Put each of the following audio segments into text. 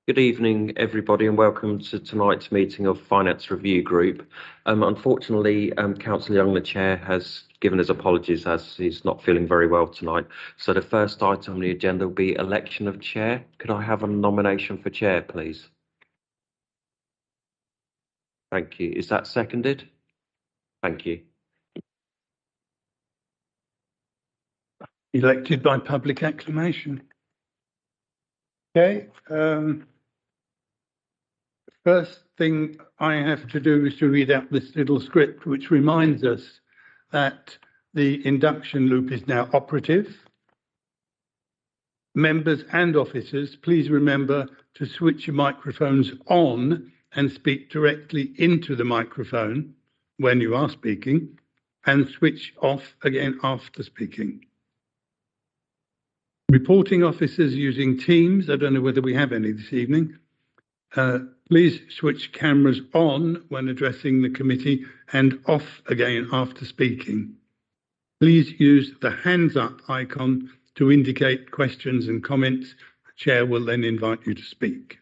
Good evening, everybody, and welcome to tonight's meeting of Finance Review Group. Unfortunately, Councillor Young, the Chair, has given his apologies as he's not feeling very well tonight. So the first item on the agenda will be election of Chair. Could I have a nomination for Chair, please? Thank you. Is that seconded? Thank you. Elected by public acclamation. Okay. First thing I have to do is to read out this little script, which reminds us that the induction loop is now operative. Members and officers, please remember to switch your microphones on and speak directly into the microphone when you are speaking, and switch off again after speaking. Reporting officers using Teams, I don't know whether we have any this evening. Please switch cameras on when addressing the committee and off again after speaking. Please use the hands up icon to indicate questions and comments. The Chair will then invite you to speak.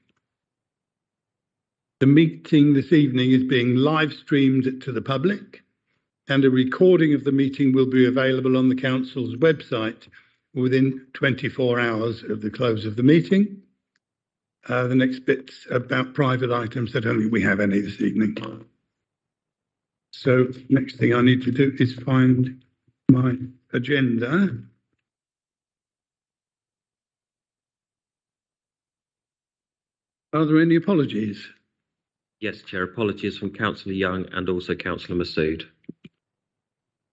The meeting this evening is being live streamed to the public, and a recording of the meeting will be available on the Council's website within 24 hours of the close of the meeting. The next bit's about private items. I don't think we have any this evening. So next thing I need to do is find my agenda. Are there any apologies? Yes, Chair. Apologies from Councillor Young and also Councillor Masood.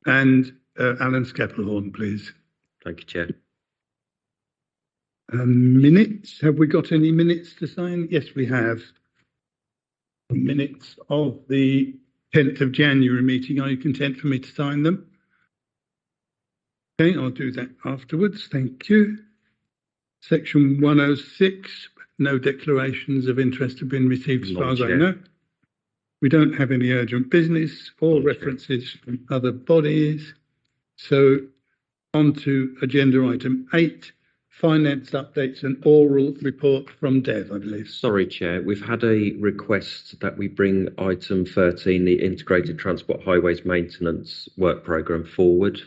And Alan Skeppelhorn, please. Thank you, Chair. Minutes. Have we got any minutes to sign? Yes, we have. Minutes of the 10th of January meeting. Are you content for me to sign them? Okay, I'll do that afterwards. Thank you. Section 106. No declarations of interest have been received as far as I know. We don't have any urgent business or references from other bodies. So on to agenda item 8. Finance updates and oral report from Dev, I believe. Sorry, Chair. We've had a request that we bring item 13, the Integrated Transport Highways Maintenance Work Programme, forward,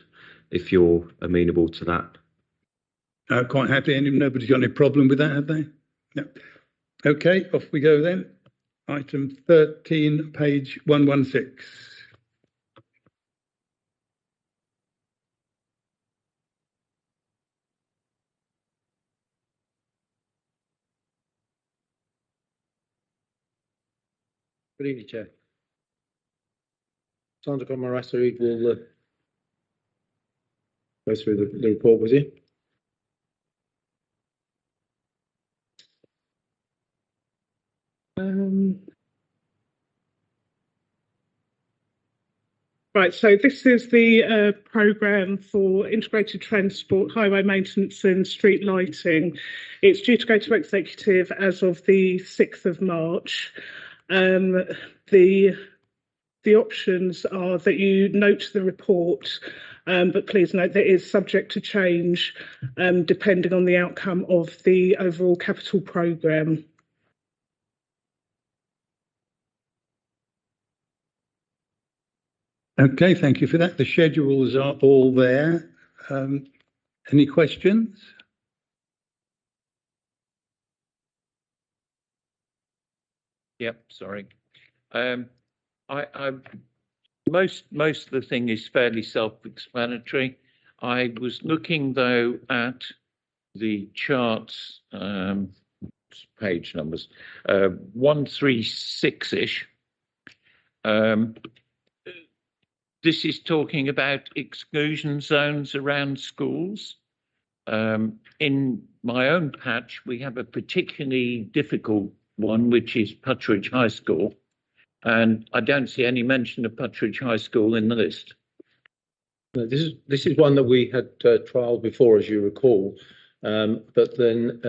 if you're amenable to that. Quite happy. Nobody's got any problem with that, have they? No. Okay, off we go then. Item 13, page 116. Good evening, Chair. Sandra Marasserid will go through the report with you. Right, so this is the programme for integrated transport, highway maintenance and street lighting. It's due to go to executive as of the 6th of March. The options are that you note the report, but please note that it is subject to change depending on the outcome of the overall capital programme. Okay, thank you for that. The schedules are all there. Any questions? Yep, sorry. Most of the thing is fairly self-explanatory. I was looking though at the charts, page numbers, 136-ish. This is talking about exclusion zones around schools. In my own patch, we have a particularly difficult one, which is Puttridge High School. And I don't see any mention of Puttridge High School in the list. No, this is one that we had trialled before, as you recall. But then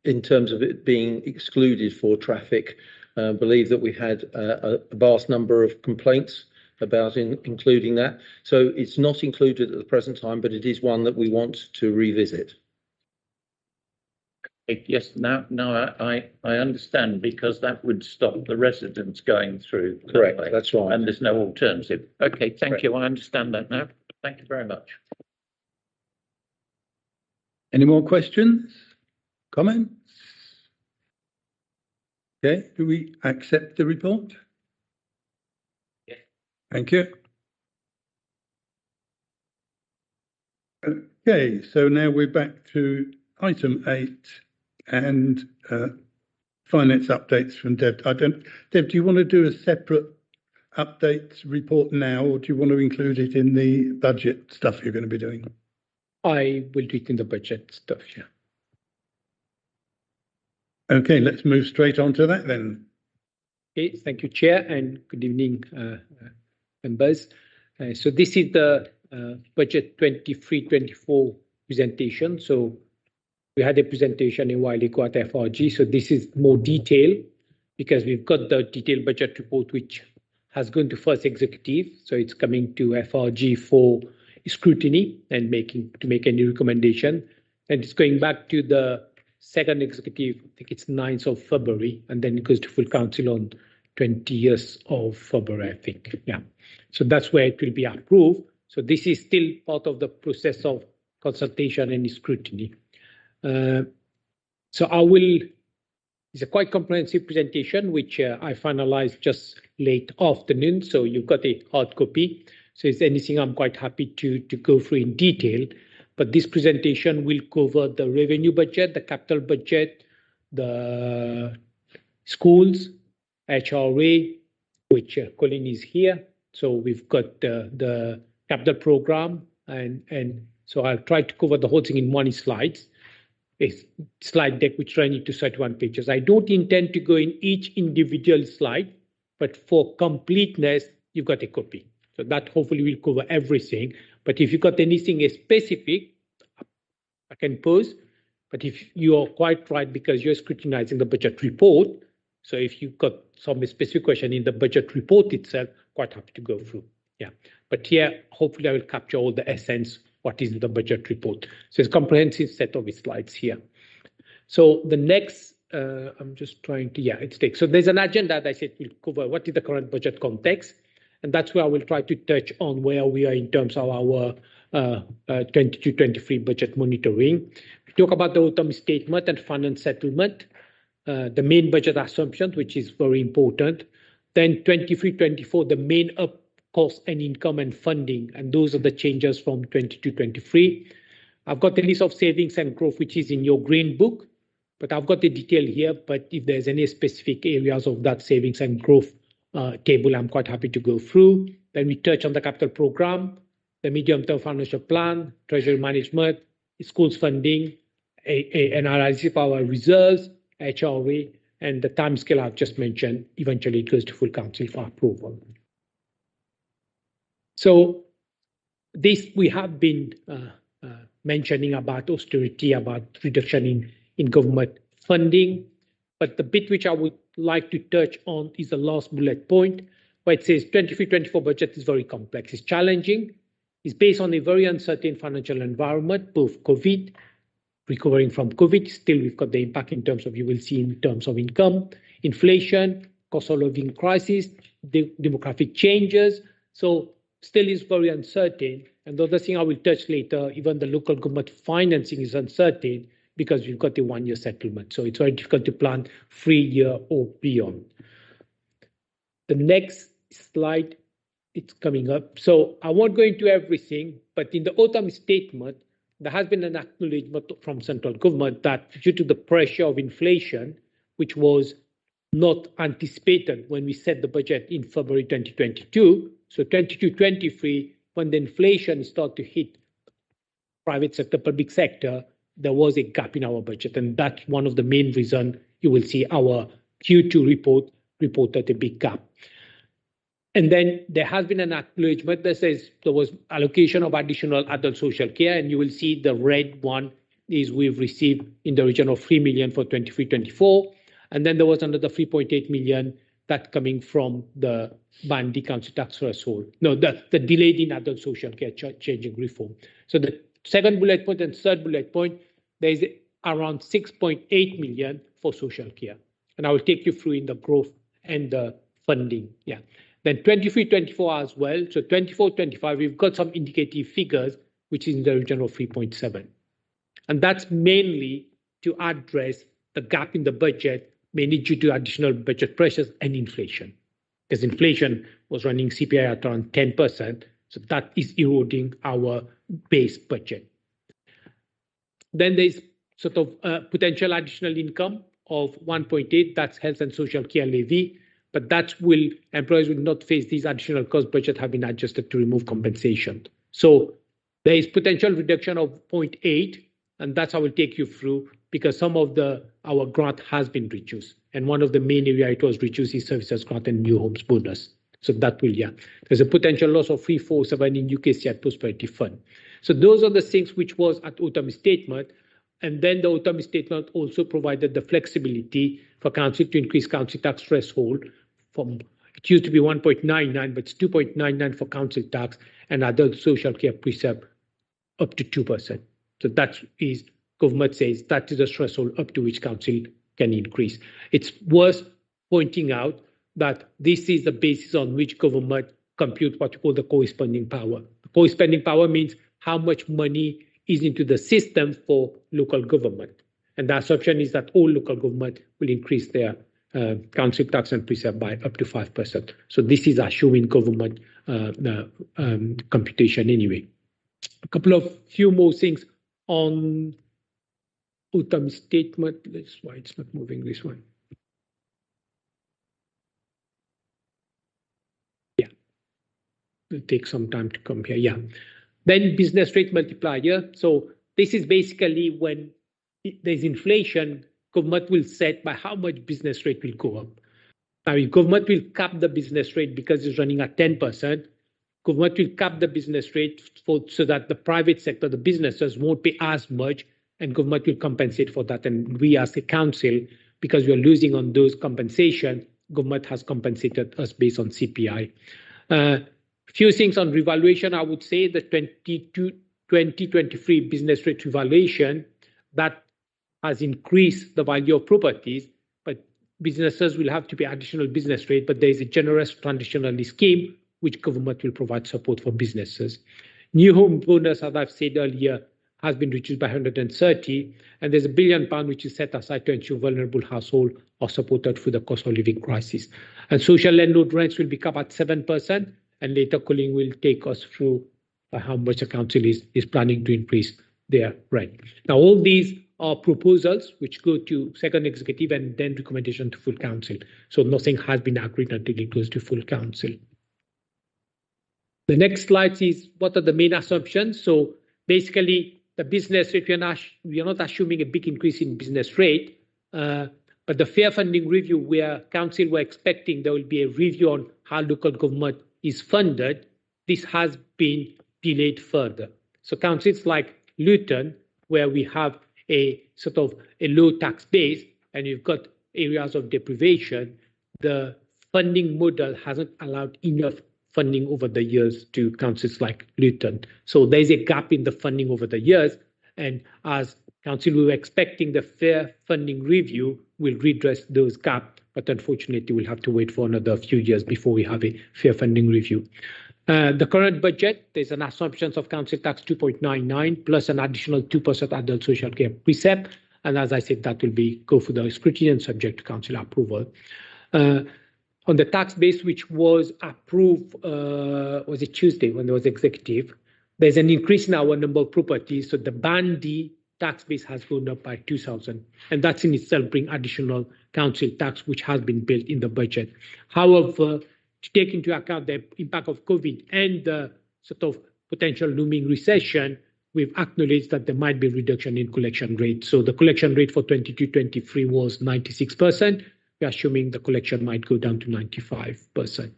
in terms of it being excluded for traffic, I believe that we had a vast number of complaints about including that. So it's not included at the present time, but it is one that we want to revisit. Yes, now I understand, because that would stop the residents going through. that Correct, way, that's right. And there's no alternative. Okay, thank Correct. you. I understand that now. Thank you very much. Any more questions? Comments? Okay, do we accept the report? Yes. Thank you. Okay, so now we're back to item 8 and finance updates from Deb. Deb, do you want to do a separate update report now, or do you want to include it in the budget stuff you're going to be doing? I will do it in the budget stuff, yeah. Okay, let's move straight on to that then. Okay, thank you, Chair, and good evening, members. So this is the budget 23-24 presentation. So we had a presentation a while ago at FRG. So this is more detail, because we've got the detailed budget report, which has gone to first executive. So it's coming to FRG for scrutiny and make any recommendation. And it's going back to the second executive, I think it's 9th of February, and then it goes to full council on 20th of February, I think. Yeah. So that's where it will be approved. So this is still part of the process of consultation and scrutiny. So it's a quite comprehensive presentation, which I finalized just late afternoon. So you've got a hard copy. So if anything, I'm quite happy to go through in detail. But this presentation will cover the revenue budget, the capital budget, the schools, HRA, which Colin is here. So we've got the capital program, and so I'll try to cover the whole thing in one slide. A slide deck which ran into 31 pages. I don't intend to go in each individual slide, but for completeness, you've got a copy. So that hopefully will cover everything. But if you've got anything specific, I can pose. But if you are quite right, because you're scrutinizing the budget report, so if you've got some specific question in the budget report itself, quite happy to go through. Yeah. But here, hopefully I will capture all the essence, what is in the budget report. So it's a comprehensive set of slides here. So the next, I'm just trying to, it's take. So there's an agenda that I said will cover what is the current budget context. And that's where I will try to touch on where we are in terms of our 22-23 budget monitoring. We talk about the autumn statement and finance settlement, the main budget assumptions, which is very important. Then 23-24, the main up cost and income and funding, and those are the changes from 22-23. I've got a list of savings and growth, which is in your green book, but I've got the detail here. But if there's any specific areas of that savings and growth table, I'm quite happy to go through. Then we touch on the capital program, the medium-term financial plan, treasury management, schools funding, an analysis of our reserves, HRA, and the timescale I've just mentioned. Eventually, it goes to full council for approval. So this we have been mentioning about austerity, about reduction in government funding. But the bit which I would like to touch on is the last bullet point, where it says 23-24 budget is very complex. It's challenging. It's based on a very uncertain financial environment, both COVID, recovering from COVID. Still, we've got the impact in terms of, you will see in terms of income, inflation, cost of living crisis, demographic changes. So still is very uncertain. And the other thing I will touch later, even the local government financing is uncertain because we've got a one-year settlement. So it's very difficult to plan 3-year or beyond. The next slide, it's coming up. So I won't go into everything, but in the autumn statement, there has been an acknowledgement from central government that due to the pressure of inflation, which was not anticipated when we set the budget in February 2022, so 22-23, when the inflation started to hit private sector, public sector, there was a gap in our budget. And that's one of the main reasons you will see our Q2 report reported a big gap. And then there has been an acknowledgement that says there was allocation of additional adult social care, and you will see the red one is we've received in the region of 3 million for 23-24. And then there was another 3.8 million that coming from the Bandi council tax threshold. No, the delayed in adult social care changing reform. So the second bullet point and third bullet point, there is around 6.8 million for social care. And I will take you through in the growth and the funding. Yeah. Then 23-24 as well. So 24-25, we've got some indicative figures, which is in the region of 3.7. And that's mainly to address the gap in the budget, mainly due to additional budget pressures and inflation. Because inflation was running CPI at around 10%, so that is eroding our base budget. Then there's sort of potential additional income of 1.8, that's health and social care levy, but employers will not face these additional costs. Budget have been adjusted to remove compensation. So there is potential reduction of 0.8, and that's how I will take you through, because some of our grant has been reduced. And one of the main area it was reduced is services grant and new homes bonus. So that will, there's a potential loss of 347 in UKCI Prosperity Fund. So those are the things which was at autumn statement. And then the autumn statement also provided the flexibility for council to increase council tax threshold from, it used to be 1.99, but it's 2.99 for council tax and adult social care precept up to 2%. So that is, government says that is the threshold up to which council can increase. It's worth pointing out that this is the basis on which government compute what you call the corresponding power. The corresponding power means how much money is into the system for local government. And the assumption is that all local government will increase their council tax and precept by up to 5%. So this is assuming government computation anyway. A couple of few more things on autumn statement. That's why it's not moving this one. Yeah, it'll take some time to come here. Yeah. Then business rate multiplier. So this is basically when there's inflation, government will set by how much business rate will go up. Now, if government will cap the business rate because it's running at 10%, government will cap the business rate so that the private sector, the businesses won't pay as much, and government will compensate for that. And we as a council, because we are losing on those compensation, government has compensated us based on CPI. Few things on revaluation, I would say the 2023 business rate revaluation, that has increased the value of properties, but businesses will have to pay additional business rate, but there is a generous transitional scheme which government will provide support for businesses. New home bonus, as I've said earlier, has been reduced by 130, and there's £1 billion which is set aside to ensure vulnerable households are supported through the cost of living crisis. And social landlord rents will be capped at 7%, and later Colin will take us through how much the council is planning to increase their rent. Now, all these are proposals which go to second executive and then recommendation to full council. So nothing has been agreed until it goes to full council. The next slide is what are the main assumptions. So basically, the business rate, we are not assuming a big increase in business rate, but the fair funding review where council were expecting there will be a review on how local government is funded, this has been delayed further. So councils like Luton, where we have a sort of a low tax base and you've got areas of deprivation, the funding model hasn't allowed enough funding over the years to councils like Luton. So there's a gap in the funding over the years, and as council we were expecting the fair funding review will redress those gaps, but unfortunately we'll have to wait for another few years before we have a fair funding review. The current budget, there's an assumption of council tax 2.99 plus an additional 2% adult social care precept. And as I said, that will go for the scrutiny and subject to council approval. On the tax base, which was approved, was it Tuesday when there was executive, there's an increase in our number of properties. So the Band D tax base has gone up by 2,000. And that's in itself bring additional council tax, which has been built in the budget. However, to take into account the impact of COVID and the sort of potential looming recession, we've acknowledged that there might be a reduction in collection rate. So the collection rate for 22-23 was 96%. We're assuming the collection might go down to 95%.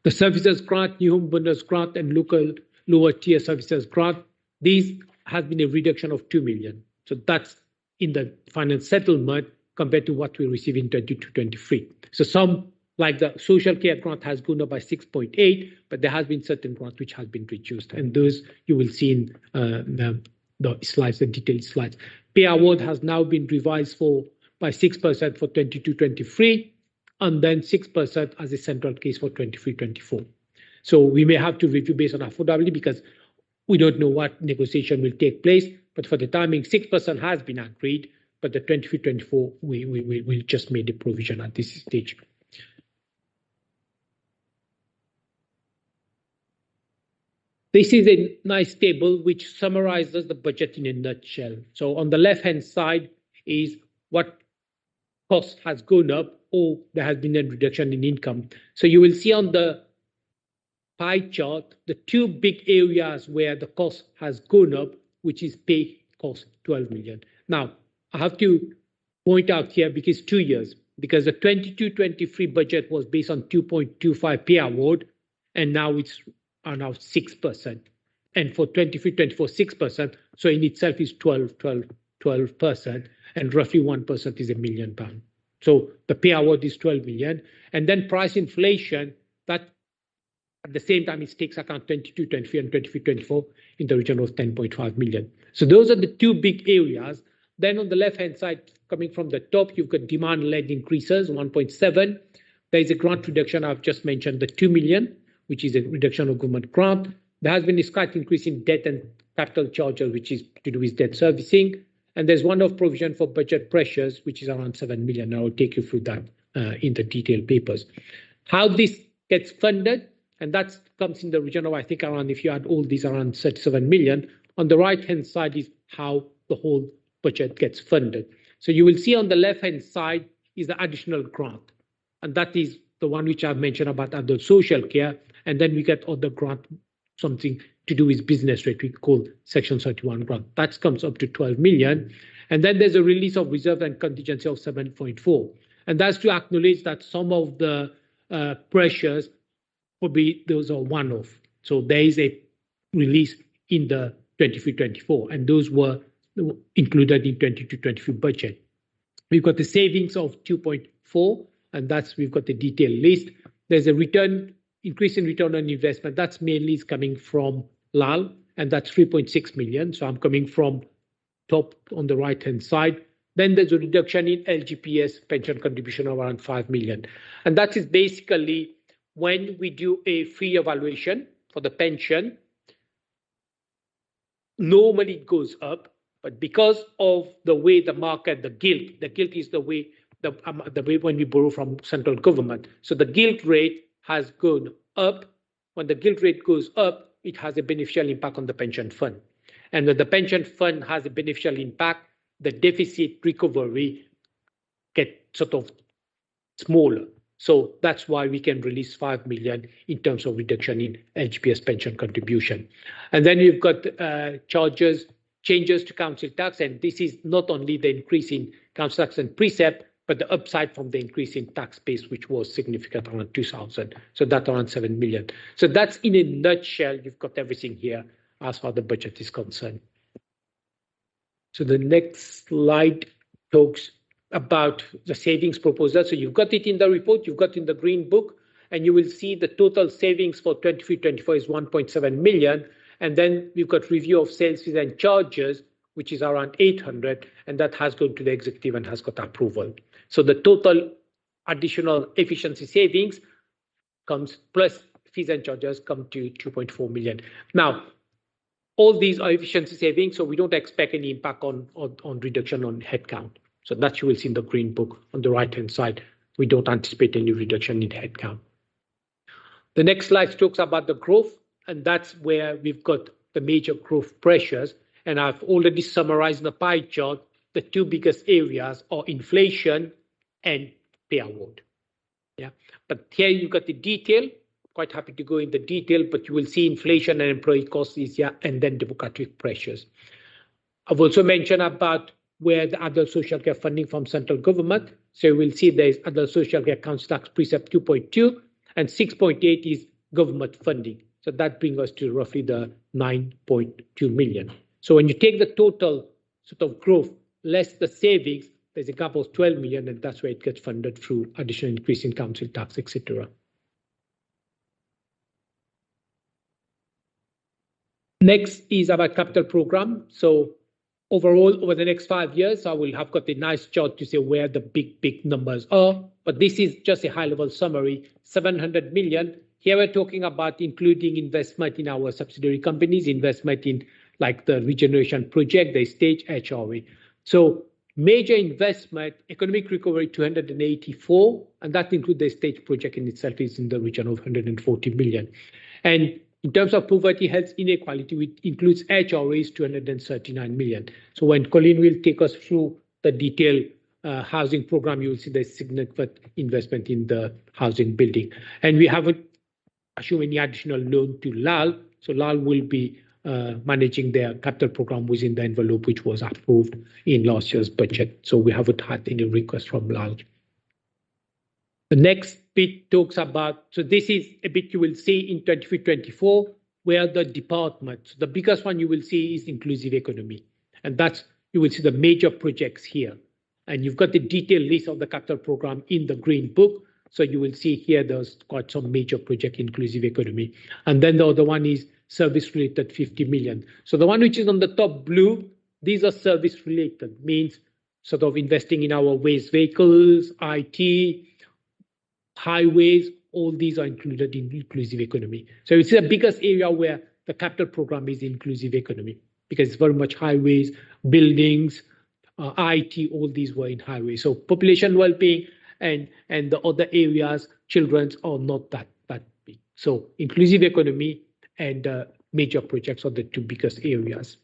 The services grant, new home bonus grant, and local lower tier services grant, these has been a reduction of 2 million. So that's in the final settlement compared to what we receive in 22-23. So some, like the social care grant has gone up by 6.8, but there has been certain grants which has been reduced. And those you will see in the slides, the detailed slides. pay award has now been revised by 6% for 22-23, and then 6% as a central case for 23-24. So we may have to review based on affordability because we don't know what negotiation will take place. But for the timing, 6% has been agreed, but the 23-24, we just made a provision at this stage. This is a nice table which summarizes the budget in a nutshell. So on the left-hand side is what cost has gone up or there has been a reduction in income. So you will see on the pie chart the two big areas where the cost has gone up, which is pay cost 12 million. Now, I have to point out here because 2 years, because the 22-23 budget was based on 2.25 pay award, and now it's now 6%. And for 23-24, 6%. So in itself is 12%, and roughly 1% is £1 million. So the pay award is 12 million. And then price inflation, that at the same time, it takes account 22-23 and 23-24 in the region of 10.5 million. So those are the two big areas. Then on the left-hand side, coming from the top, you've got demand-led increases, 1.7. There is a grant reduction. I've just mentioned the 2 million, which is a reduction of government grant. There has been a slight increase in debt and capital charges, which is to do with debt servicing. And there's one-off provision for budget pressures, which is around 7 million. I will take you through that in the detailed papers. How this gets funded, and that comes in the region of, I think, around, if you add all these, around 37 million. On the right-hand side is how the whole budget gets funded. So you will see on the left-hand side is the additional grant. And that is the one which I've mentioned about adult social care. And then we get other grant, something to do with business rate, we call Section 31 grant. That comes up to 12 million. And then there's a release of reserve and contingency of 7.4. And that's to acknowledge that some of the pressures those are one-off. So there is a release in the 23-24, and those were included in 22-23 budget. We've got the savings of 2.4, and we've got the detailed list. There's a increase in return on investment. That's mainly coming from LAL, and that's 3.6 million. So I'm coming from top on the right-hand side. Then there's a reduction in LGPS pension contribution of around 5 million. And that is basically when we do a free evaluation for the pension, normally it goes up, but because of the way the market, the gilt is the way when we borrow from central government. So the gilt rate has gone up. When the gilt rate goes up, it has a beneficial impact on the pension fund. And when the pension fund has a beneficial impact, the deficit recovery gets sort of smaller. So that's why we can release 5 million in terms of reduction in HPS pension contribution. And then you've got changes to council tax. And this is not only the increase in council tax and precept, but the upside from the increase in tax base, which was significant around 2,000. So that's around 7 million. So that's in a nutshell, you've got everything here as far as the budget is concerned. So the next slide talks about the savings proposal. So you've got it in the report, you've got it in the green book, and you will see the total savings for 23-24 is 1.7 million. And then we've got review of sales fees and charges, which is around 800, and that has gone to the executive and has got approval. So the total additional efficiency savings comes plus fees and charges come to 2.4 million. Now, all these are efficiency savings, so we don't expect any impact on reduction on headcount. So that you will see in the green book on the right-hand side. We don't anticipate any reduction in headcount. The next slide talks about the growth, and that's where we've got the major growth pressures. And I've already summarized in the pie chart. The two biggest areas are inflation and pay award. Yeah, but here you've got the detail. Quite happy to go in the detail, but you will see inflation and employee costs is here, and then demographic pressures. I've also mentioned about where the adult social care funding from central government. So we'll see there's adult social care council tax precept 2.2 and 6.8 is government funding. So that brings us to roughly the 9.2 million. So when you take the total sort of growth less the savings, there's a gap of 12 million, and that's where it gets funded through additional increase in council tax, etc. Next is about capital program. So overall, over the next 5 years, I will have got a nice chart to say where the big numbers are. But this is just a high-level summary, 700 million. Here we're talking about including investment in our subsidiary companies, investment in like the regeneration project, the stage HRA. So major investment, economic recovery 284, and that includes the stage project in itself is in the region of 140 million. And in terms of poverty, health inequality, which includes HRAs, 239 million. So when Colin will take us through the detailed housing program, you will see the significant investment in the housing building. And we haven't assumed any additional loan to LAL. So LAL will be managing their capital program within the envelope which was approved in last year's budget. So we haven't had any request from LAL. The next bit talks about, so this is a bit you will see in 23-24, where the department, the biggest one you will see is inclusive economy. And that's, you will see the major projects here. And you've got the detailed list of the capital program in the green book. So you will see here there's quite some major project inclusive economy. And then the other one is service related 50 million. So the one which is on the top blue, these are service related, means sort of investing in our waste vehicles, IT, highways, all these are included in inclusive economy. So it's the biggest area where the capital program is inclusive economy because it's very much highways, buildings, IT, all these were in highways. So population well-being and the other areas, children's are not that big. So inclusive economy and major projects are the two biggest areas.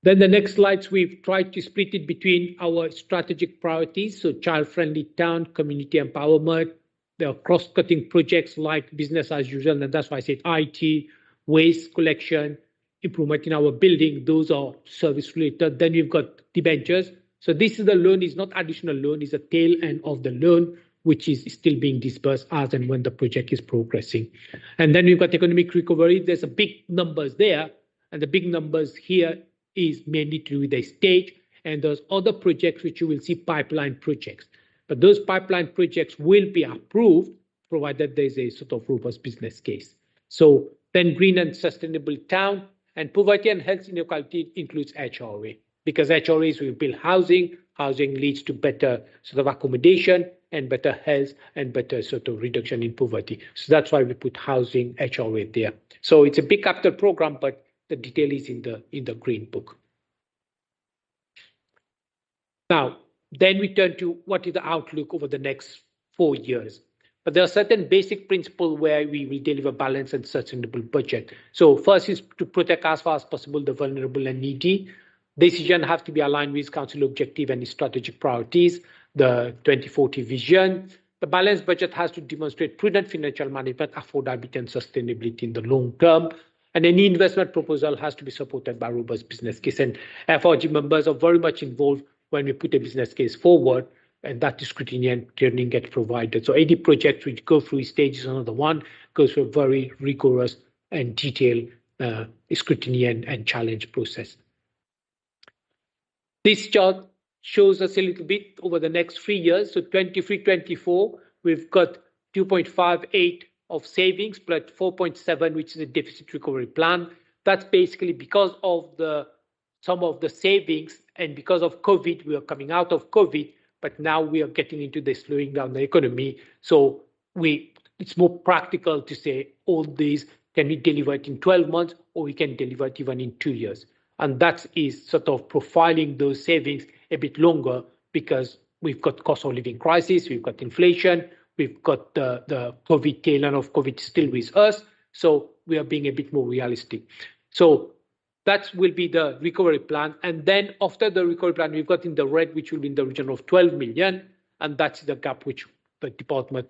Then the next slides, we've tried to split it between our strategic priorities. So child-friendly town, community empowerment, there are cross-cutting projects like business as usual. And that's why I said IT, waste collection, improvement in our building. Those are service related. Then we've got debentures. So this is the loan, is not additional loan, is a tail end of the loan, which is still being disbursed as and when the project is progressing. And then we've got economic recovery. There's a big numbers there. And the big numbers here is mainly to do with the stage, and those other projects which you will see pipeline projects. But those pipeline projects will be approved provided there's a sort of robust business case. So then green and sustainable town, and poverty and health inequality includes HRA, because HRAs will build housing. Housing leads to better sort of accommodation and better health and better sort of reduction in poverty. So that's why we put housing HRA there. So it's a big capital program, but the detail is in the green book. Now, then we turn to what is the outlook over the next 4 years. But there are certain basic principles where we will deliver balanced and sustainable budget. So first is to protect as far as possible the vulnerable and needy. Decisions have to be aligned with council objective and strategic priorities, the 2040 vision. The balanced budget has to demonstrate prudent financial management, affordability and sustainability in the long term. And any investment proposal has to be supported by robust business case. And FRG members are very much involved when we put a business case forward, and that is scrutiny and training get provided. So any project which go through stages, another one goes through a very rigorous and detailed scrutiny and challenge process. This chart shows us a little bit over the next 3 years. So 23-24, we've got 2.58 of savings plus 4.7, which is a deficit recovery plan. That's basically because of some of the savings, and because of COVID, we are coming out of COVID, but now we are getting into the slowing down the economy. So it's more practical to say all these can be delivered in 12 months, or we can deliver it even in 2 years. And that is sort of profiling those savings a bit longer, because we've got cost of living crisis, we've got inflation, we've got the COVID tail end of COVID still with us. So we are being a bit more realistic. So that will be the recovery plan. And then after the recovery plan, we've got in the red, which will be in the region of 12 million. And that's the gap which the department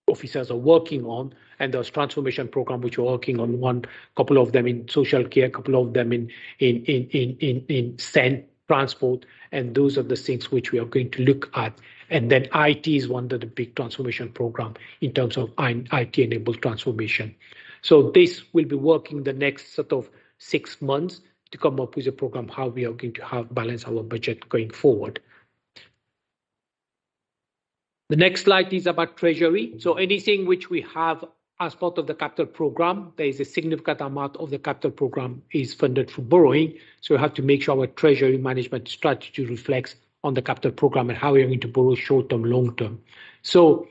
officers are working on. And there's transformation program, which we're working on, one couple of them in social care, a couple of them in send transport. And those are the things which we are going to look at. And then IT is one of the big transformation program in terms of IT-enabled transformation. So this will be working the next sort of 6 months to come up with a program how we are going to have balance our budget going forward. The next slide is about treasury. So anything which we have as part of the capital program, there is a significant amount of the capital program is funded through borrowing. So we have to make sure our treasury management strategy reflects on the capital program and how we are going to borrow short-term, long-term. So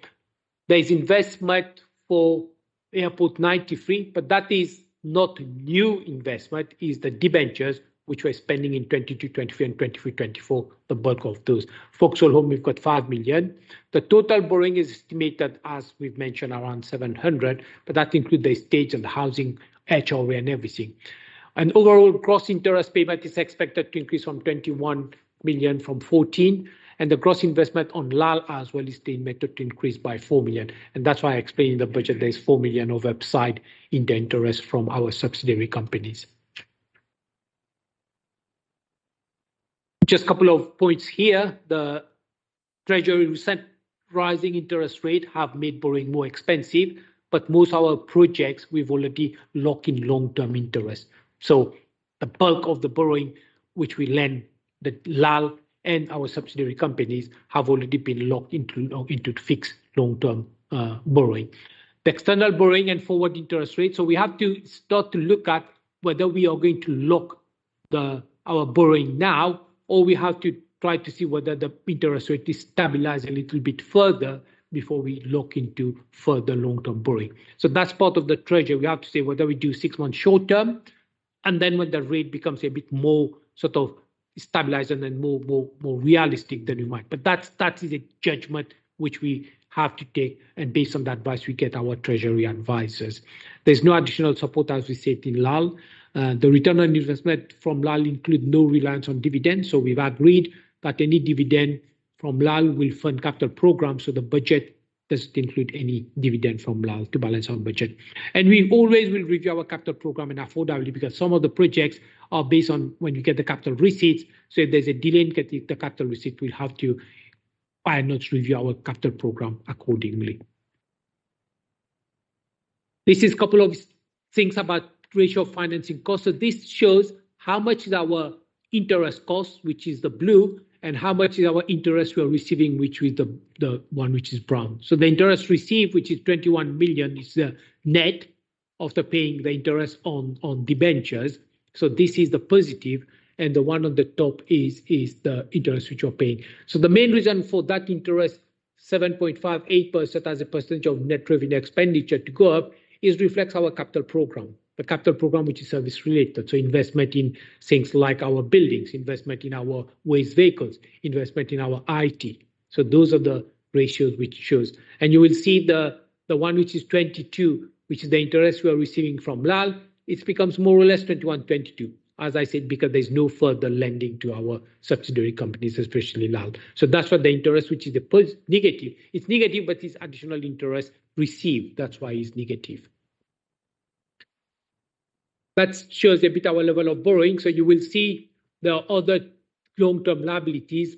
there is investment for Airport 93, but that is not new investment, is the debentures, which we're spending in 22-23 and 23-24, the bulk of those. Vauxhall Home, we've got 5 million. The total borrowing is estimated, as we've mentioned, around 700, but that includes the estate and the housing, HRA and everything. And overall gross interest payment is expected to increase from 21 million from 14, and the gross investment on LAL as well is estimated to increase by 4 million. And that's why I explained in the budget there's 4 million of upside in the interest from our subsidiary companies. Just a couple of points here. The Treasury recent rising interest rate have made borrowing more expensive, but most of our projects we've already locked in long-term interest. So the bulk of the borrowing which we lend, the LAL and our subsidiary companies have already been locked into fixed long-term borrowing. The external borrowing and forward interest rate. So we have to start to look at whether we are going to lock our borrowing now, or we have to try to see whether the interest rate is stabilized a little bit further before we look into further long-term borrowing. So that's part of the treasury. We have to say whether we do 6 months short-term, and then when the rate becomes a bit more sort of stabilized and then more realistic than we might. But that is a judgment which we have to take, and based on that advice, we get our treasury advisors. There's no additional support, as we said, in LAL. The return on investment from LAL include no reliance on dividends. So we've agreed that any dividend from LAL will fund capital programs. So the budget doesn't include any dividend from LAL to balance our budget. And we always will review our capital program and affordability, because some of the projects are based on when you get the capital receipts. So if there's a delay in getting the capital receipt, we'll have to by not review our capital program accordingly. This is a couple of things about ratio of financing cost. So this shows how much is our interest cost, which is the blue, and how much is our interest we're receiving, which is the one which is brown. So the interest received, which is 21 million, is the net after paying the interest on debentures. So this is the positive, and the one on the top is the interest which you're paying. So the main reason for that interest, 7.58% as a percentage of net revenue expenditure to go up, is reflects our capital program. The capital program, which is service related, so investment in things like our buildings, investment in our waste vehicles, investment in our IT. So those are the ratios which shows. And you will see the one which is 22, which is the interest we are receiving from LAL, it becomes more or less 21, 22. As I said, because there's no further lending to our subsidiary companies, especially LAL. So that's what the interest, which is the negative. It's negative, but it's additional interest received. That's why it's negative. That shows a bit our level of borrowing. So you will see the other long-term liabilities,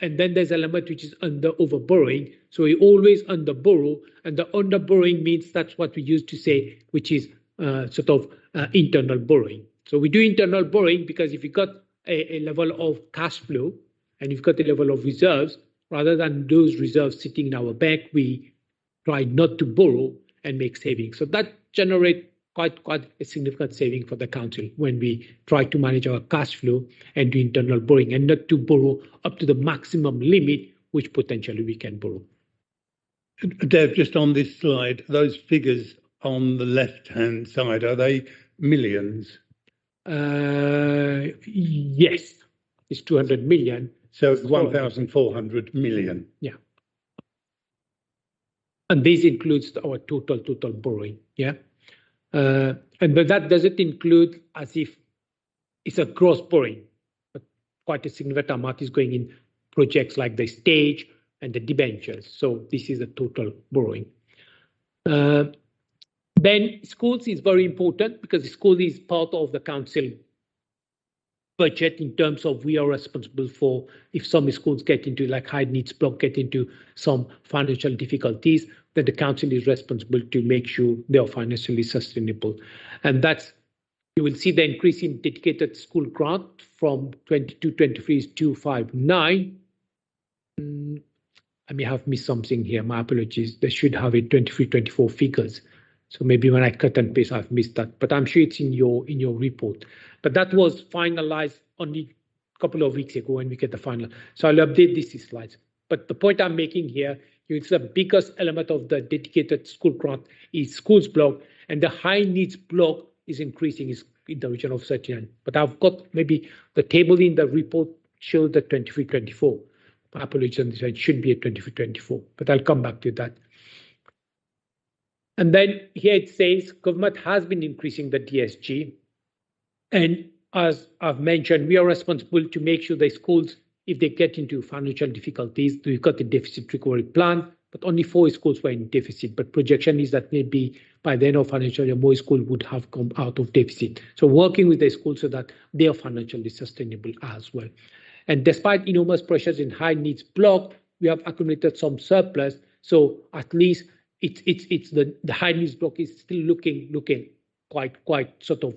and then there's an element which is under over borrowing. So we always under borrow, and the under borrowing means that's what we used to say, which is sort of internal borrowing. So we do internal borrowing because if you got a level of cash flow and you've got a level of reserves, rather than those reserves sitting in our bank, we try not to borrow and make savings. So that generates quite a significant saving for the council when we try to manage our cash flow and do internal borrowing, and not to borrow up to the maximum limit which potentially we can borrow. Dev, just on this slide, those figures on the left-hand side, are they millions? Yes, it's 200 million. So it's 1,400 million. Yeah. And this includes our total borrowing. Yeah. But that doesn't include as if it's a gross borrowing, but quite a significant amount is going in projects like the stage and the debentures. So this is the total borrowing. Then schools is very important because the school is part of the council budget in terms of we are responsible for if some schools get into like high needs block, get into some financial difficulties, then the council is responsible to make sure they are financially sustainable. And that's, you will see the increase in dedicated school grant from 22-23 is 259. I may have missed something here, my apologies. They should have a 23-24 figures. So maybe when I cut and paste, I've missed that, but I'm sure it's in your report. But that was finalized only a couple of weeks ago when we get the final. So I'll update these slides. But the point I'm making here is the biggest element of the dedicated school grant is schools block, and the high needs block is increasing, is in the region of 39. But I've got maybe the table in the report shows the 23-24. My apologies on this, it should be a 23-24, but I'll come back to that. And then here it says government has been increasing the DSG. And as I've mentioned, we are responsible to make sure the schools, if they get into financial difficulties, we've got the deficit recovery plan, but only 4 schools were in deficit. But projection is that maybe by the end of financial year, more schools would have come out of deficit. So working with the schools so that they are financially sustainable as well. And despite enormous pressures in high needs block, we have accumulated some surplus. So at least it's the high needs block is still looking quite sort of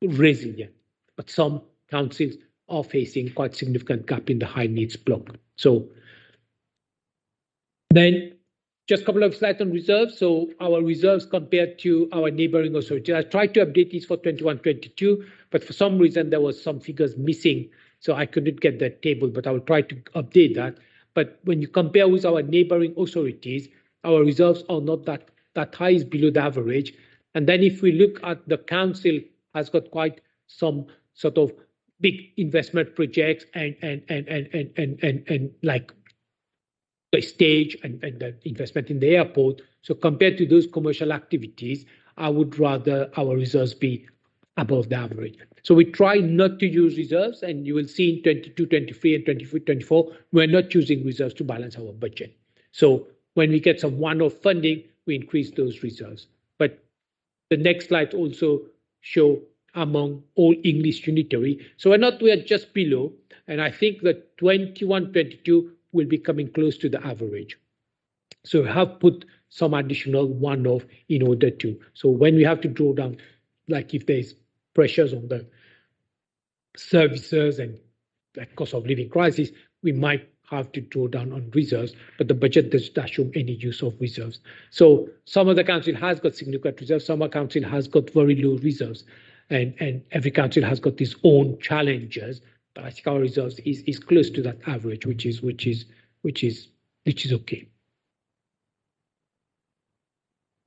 resilient. But some councils are facing quite significant gap in the high needs block. So then just a couple of slides on reserves. So our reserves compared to our neighboring authorities. I tried to update these for 21-22, but for some reason there was some figures missing. So I couldn't get that table, but I will try to update that. But when you compare with our neighboring authorities, our reserves are not that high, is below the average. And then if we look at the council has got quite some sort of big investment projects and like the stage and the investment in the airport. So compared to those commercial activities, I would rather our reserves be above the average. So we try not to use reserves, and you will see in 22, 23 and 24, 24, we're not using reserves to balance our budget. So when we get some one-off funding, we increase those reserves. But the next slide also show among all English unitary. So we are just below, and I think that 21, 22 will be coming close to the average. So we have put some additional one-off in order to. So when we have to draw down, like if there's pressures on the services and like cost of living crisis, we might have to draw down on reserves, but the budget does not show any use of reserves. So some of the council has got significant reserves, some of the council has got very low reserves, and every council has got its own challenges. But I think our reserves is close to that average, which is okay.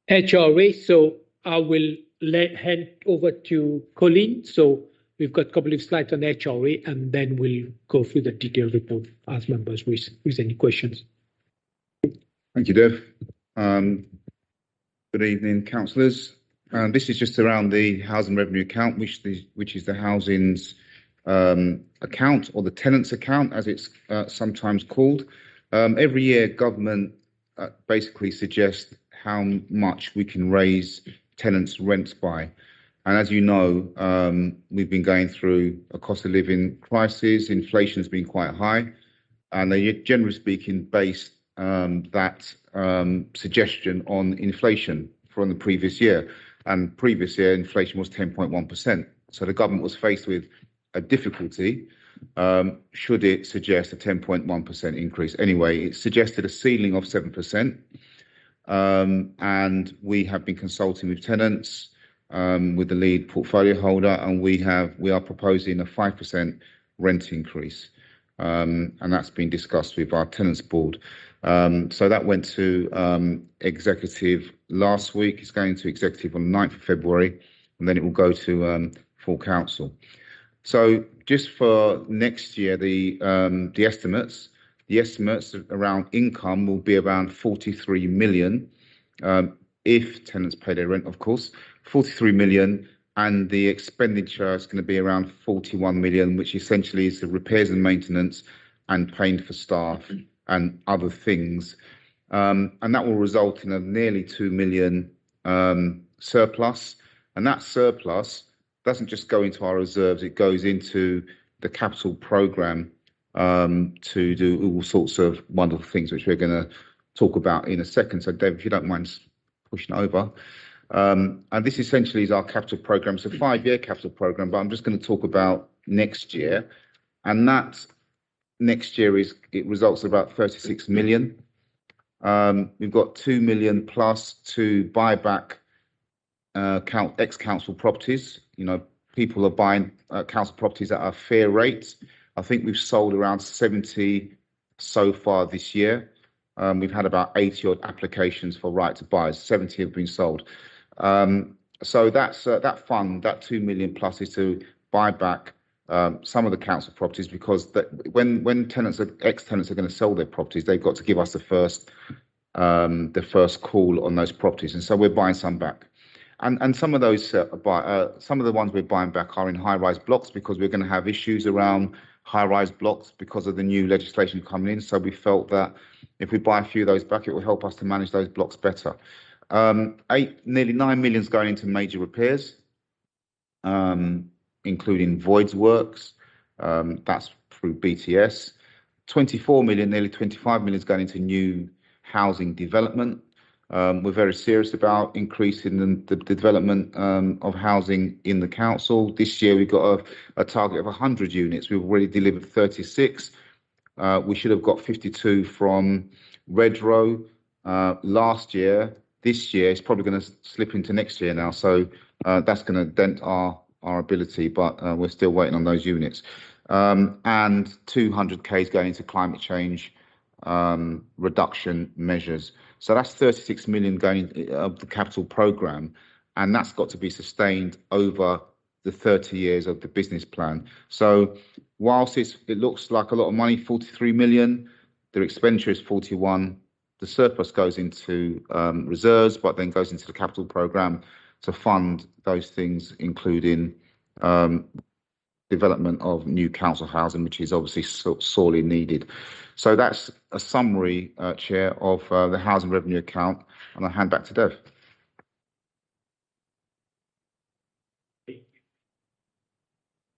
HRA, so I will hand over to Colleen. So we've got a couple of slides on HRA, and then we'll go through the detailed report as members with any questions. Thank you, Dev. Good evening, councillors. This is just around the housing revenue account, which is the housing's account, or the tenants account, as it's sometimes called. Every year, government basically suggests how much we can raise tenants' rents by. And as you know, we've been going through a cost of living crisis. Inflation has been quite high, and they generally speaking base that suggestion on inflation from the previous year. And previous year, inflation was 10.1%. So the government was faced with a difficulty. Should it suggest a 10.1% increase? Anyway, it suggested a ceiling of 7%. And we have been consulting with tenants, with the lead portfolio holder, and we are proposing a 5% rent increase, and that's been discussed with our tenants board. So that went to executive last week. It's going to executive on the 9th of February, and then it will go to full council. So just for next year, the estimates around income will be around 43 million, if tenants pay their rent, of course, 43 million, and the expenditure is going to be around 41 million, which essentially is the repairs and maintenance and paying for staff and other things. And that will result in a nearly 2 million surplus. And that surplus doesn't just go into our reserves, it goes into the capital programme to do all sorts of wonderful things, which we're going to talk about in a second. So, Dave, if you don't mind pushing over. And this essentially is our capital programme. It's a 5-year capital programme, but I'm just going to talk about next year. And that next year it results in about 36 million. We've got 2 million plus to buy back ex-council properties. People are buying council properties at a fair rate. I think we've sold around 70 so far this year. We've had about 80 odd applications for right to buy. 70 have been sold. So that's that fund, that 2 million plus, is to buy back some of the council properties, because when ex-tenants are going to sell their properties, they've got to give us the first call on those properties, and so we're buying some back. And some of those some of the ones we're buying back are in high-rise blocks, because we're going to have issues around high-rise blocks because of the new legislation coming in. So we felt that if we buy a few of those back, it will help us to manage those blocks better. Nearly 9 million is going into major repairs, including voids works. That's through BTS. 24 million, nearly 25 million is going into new housing development. We're very serious about increasing the development of housing in the council. This year we've got a target of 100 units. We've already delivered 36. We should have got 52 from Redrow last year. This year it's probably going to slip into next year now, so that's going to dent our ability, but we're still waiting on those units. And 200k is going into climate change reduction measures. So that's 36 million going of the capital programme, and that's got to be sustained over the 30 years of the business plan. So whilst it looks like a lot of money, 43 million, their expenditure is 41. The surplus goes into reserves, but then goes into the capital programme to fund those things, including development of new council housing, which is obviously sorely needed. So that's a summary, Chair, of the housing revenue account, and I'll hand back to Dev.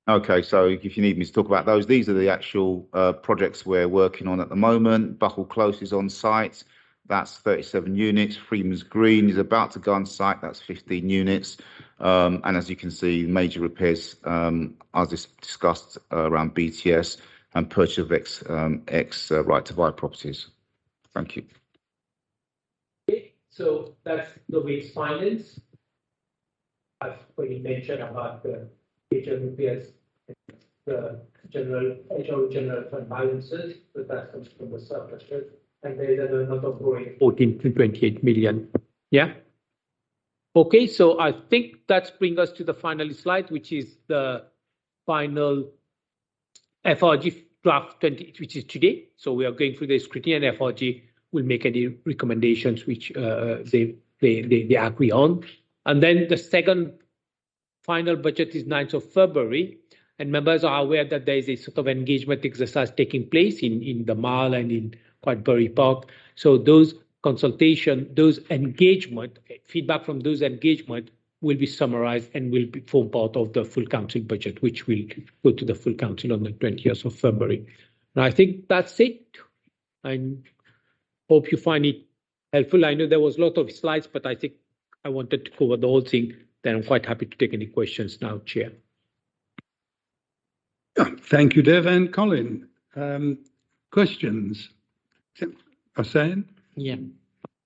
Okay, so if you need me to talk about those, these are the actual projects we're working on at the moment. Buckle Close is on site. That's 37 units. Freeman's Green is about to go on site. That's 15 units. And as you can see, major repairs, as discussed, around BTS and purchase of ex right to buy properties. Thank you. Okay, so that's the waste finance. I've already mentioned about the major repairs, the general fund balances, but that comes from the surplus. And there is another borrowing 14 to 28 million. Yeah. Okay, so I think that's bring us to the final slide, which is the final FRG draft 20, which is today. So we are going through the scrutiny, and FRG will make any recommendations which they agree on. And then the second final budget is 9th of February. And members are aware that there is a sort of engagement exercise taking place in the Mall and in Quadbury Park. So those consultation, those engagement, feedback from those engagement will be summarized and will form part of the full council budget, which will go to the full council on the 20th of February. And I think that's it. I hope you find it helpful. I know there was a lot of slides, but I think I wanted to cover the whole thing. Then I'm quite happy to take any questions now, Chair. Thank you, Dev and Colin. Questions? Hussain? Yeah.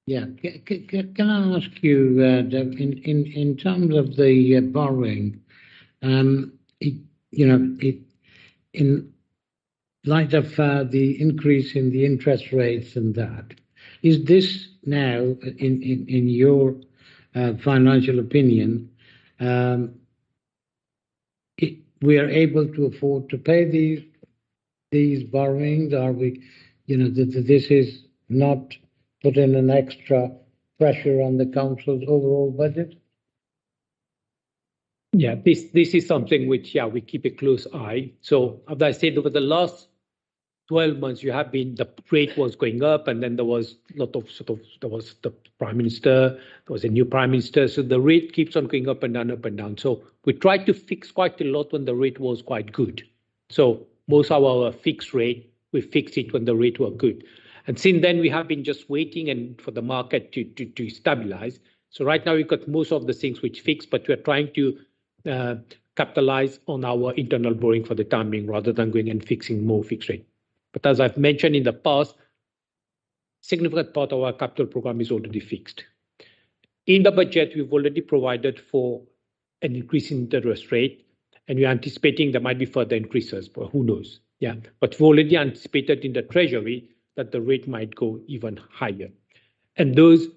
Can I ask you, in terms of the borrowing, in light of the increase in the interest rates and that, is this now, in your financial opinion, we are able to afford to pay these borrowings? Are we, this is not putting an extra pressure on the council's overall budget? Yeah, this is something which, we keep a close eye. So as I said, over the last 12 months, the rate was going up, and then there was a lot of there was the prime minister, there was a new prime minister. So the rate keeps on going up and down, up and down. So we tried to fix quite a lot when the rate was quite good. So most of our fixed rate, we fixed it when the rate were good. And since then, we have been just waiting and for the market to stabilize. So right now, we've got most of the things which fixed, but we're trying to capitalize on our internal borrowing for the time being, rather than going and fixing more fixed rate. But as I've mentioned in the past, significant part of our capital program is already fixed. In the budget, we've already provided for an increase in interest rate, and we're anticipating there might be further increases, but who knows? Yeah, but we've already anticipated in the Treasury that the rate might go even higher. And those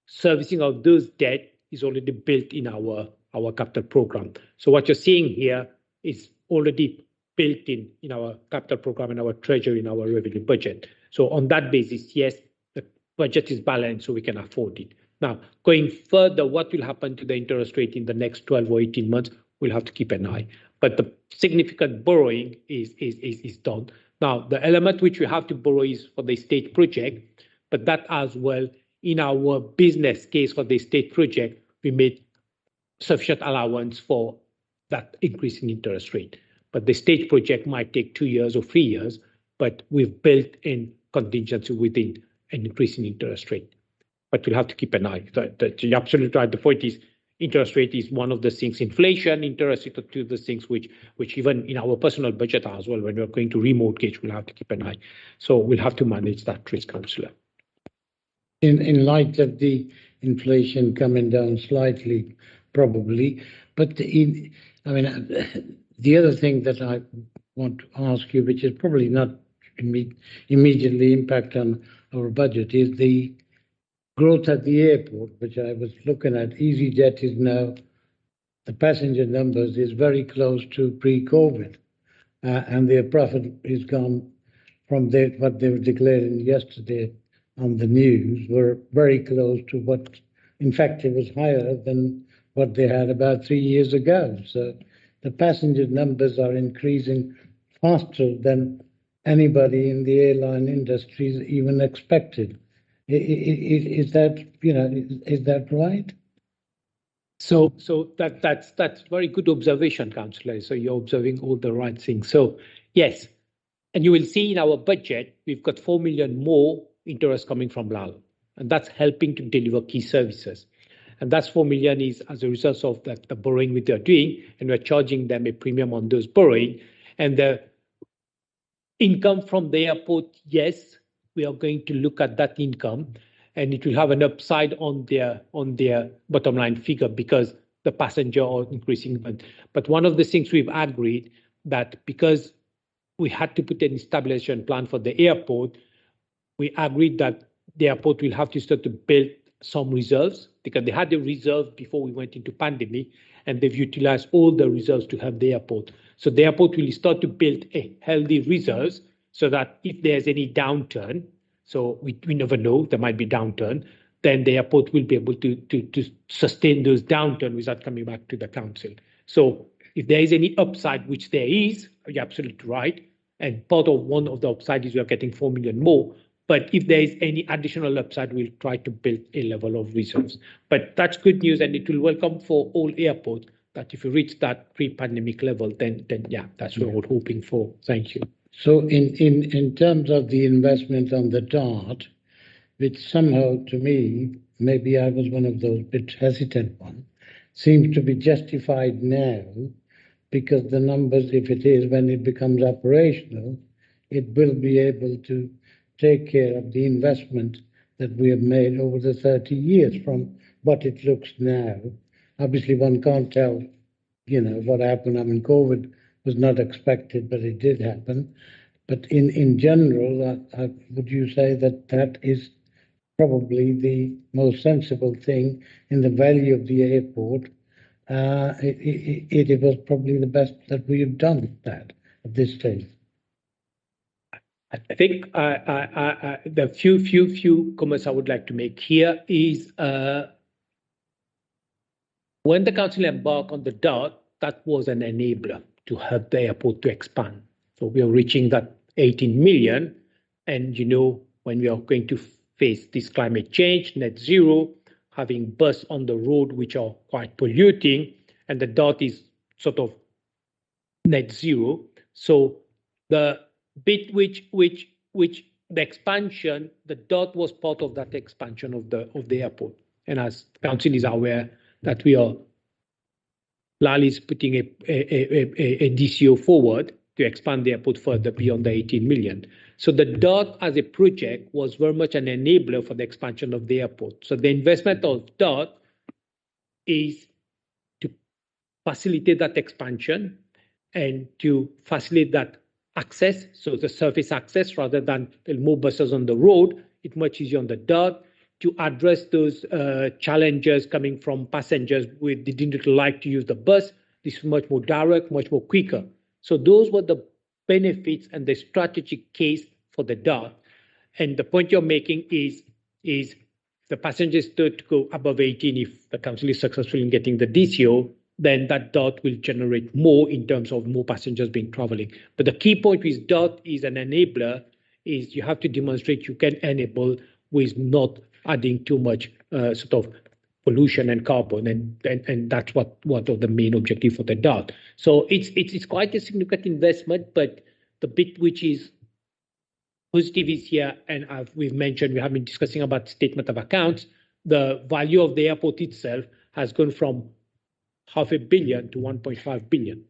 servicing of those debt is already built in our capital program. So what you're seeing here is already built in our capital program, in our Treasury, in our revenue budget. So on that basis, yes, the budget is balanced, so we can afford it. Now, going further, what will happen to the interest rate in the next 12 or 18 months, we'll have to keep an eye. But the significant borrowing is done. Now, the element which we have to borrow is for the state project, but that as well, in our business case for the state project, we made sufficient allowance for that increase in interest rate. But the state project might take 2 years or 3 years, but we've built in contingency within an increase in interest rate. But we'll have to keep an eye. You're absolutely right. The point is, interest rate is one of the things, inflation, interest rate are two of the things which even in our personal budget as well, when we're going to remortgage, we'll have to keep an eye. So we'll have to manage that risk, Councillor. In light of the inflation coming down slightly, probably, but the other thing that I want to ask you, which is probably not immediately impact on our budget, is the growth at the airport, which I was looking at. EasyJet is now, the passenger numbers is very close to pre-COVID, and their profit is gone from what they were declaring yesterday on the news, were very close to what, in fact, it was higher than what they had about 3 years ago. So the passenger numbers are increasing faster than anybody in the airline industry even expected. Is that right? So that's very good observation, Councillor. So you're observing all the right things. So yes, and you will see in our budget we've got 4 million more interest coming from LAL, and that's helping to deliver key services. And that's 4 million is as a result of that the borrowing which they're doing, and we're charging them a premium on those borrowing. And the income from the airport, yes, we are going to look at that income, and it will have an upside on their bottom line figure because the passenger are increasing. But one of the things we've agreed that because we had to put an stabilization plan for the airport, we agreed that the airport will have to start to build some reserves because they had a reserve before we went into pandemic, and they've utilized all the reserves to help the airport. So the airport will start to build a healthy reserves so that if there's any downturn, so we never know, there might be downturn, then the airport will be able to sustain those downturn without coming back to the council. So if there is any upside, which there is, you're absolutely right, and part of one of the upside is we are getting 4 million more. But if there is any additional upside, we'll try to build a level of reserves. But that's good news, and it will welcome for all airports that if you reach that pre-pandemic level, then yeah, that's what we're hoping for. Thank you. So in terms of the investment on the DART, which somehow to me, maybe I was one of those bit hesitant ones, seems to be justified now because the numbers, if it is, when it becomes operational, it will be able to take care of the investment that we have made over the 30 years from what it looks now. Obviously, one can't tell, what happened. I mean, COVID was not expected, but it did happen. But in general, would you say that that is probably the most sensible thing in the value of the airport? It was probably the best that we have done that at this stage. I think the few comments I would like to make here is when the council embarked on the DART, that was an enabler to help the airport to expand. So we are reaching that 18 million, and when we are going to face this climate change, net zero, having bus on the road which are quite polluting, and the DART is sort of net zero. So the bit which the expansion, the DART was part of that expansion of the airport. And as council is aware that LAL is putting a DCO forward to expand the airport further beyond the 18 million. So the DART as a project was very much an enabler for the expansion of the airport. So the investment of DART is to facilitate that expansion and to facilitate that access, so the surface access rather than more buses on the road, it's much easier on the dirt, to address those challenges coming from passengers who didn't like to use the bus. This is much more direct, much more quicker. So those were the benefits and the strategic case for the dirt. And the point you're making is the passengers start to go above 18 if the council is successful in getting the DCO, then that DOT will generate more in terms of more passengers being traveling. But the key point with DOT is an enabler, is you have to demonstrate you can enable with not adding too much sort of pollution and carbon, and that's what of the main objective for the DOT. So it's quite a significant investment, but the bit which is positive is here, and we've mentioned, we have been discussing about statement of accounts. The value of the airport itself has gone from $500 million to 1.5 billion.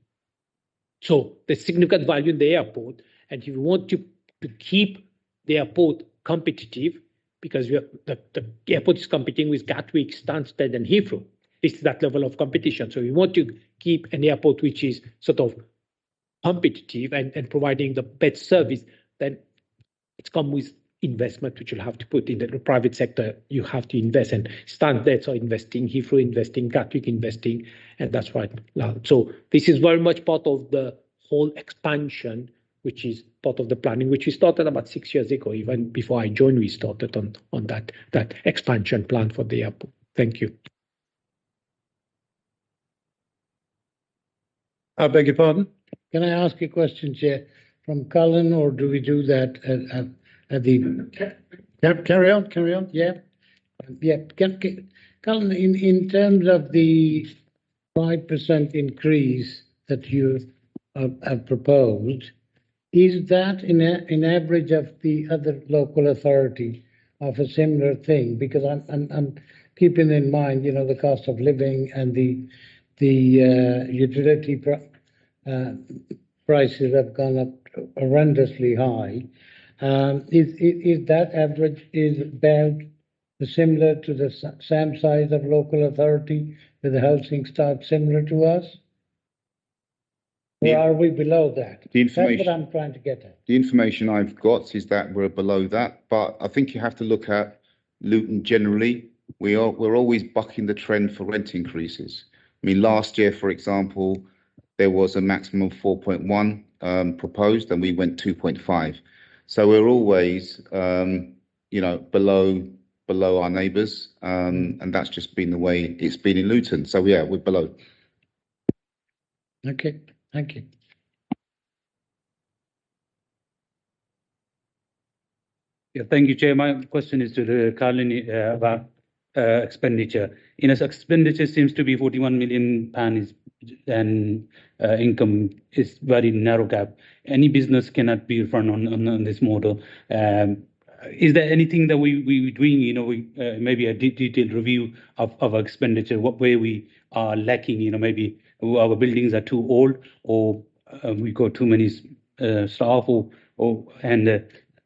So there's significant value in the airport, and if you want to keep the airport competitive, because the airport is competing with Gatwick, Stansted, and Heathrow. It's that level of competition. So we want to keep an airport which is sort of competitive and providing the best service, then it's come with investment which you'll have to put in the private sector. You have to invest, and Stansted are investing, Heathrow investing, Gatwick investing, and that's right. So this is very much part of the whole expansion, which is part of the planning, which we started about 6 years ago. Even before I joined, we started on that expansion plan for the airport. Thank you. I beg your pardon? Can I ask a question, Chair, from Cullen, or do we do that at the... Carry on. Yeah. Cullen, in terms of the 5% increase that you have proposed, is that in average of the other local authority of a similar thing? Because I'm keeping in mind, the cost of living and the utility prices have gone up horrendously high. Is that average is about similar to the same size of local authority with the housing stock similar to us? Or are we below that? That's what I'm trying to get at. The information I've got is that we're below that, but I think you have to look at Luton generally. We're always bucking the trend for rent increases. I mean, last year, for example, there was a maximum of 4.1 proposed, and we went 2.5. So we're always, below our neighbours, and that's just been the way it's been in Luton. So yeah, we're below. Okay, thank you. Yeah, thank you, Chair. My question is to the Carlin about expenditure. Expenditure seems to be 41 million pounds, and income is very narrow gap. Any business cannot be run on this model. Is there anything that we're doing, maybe a detailed review of our expenditure, what way we are lacking, maybe our buildings are too old, or we got too many staff,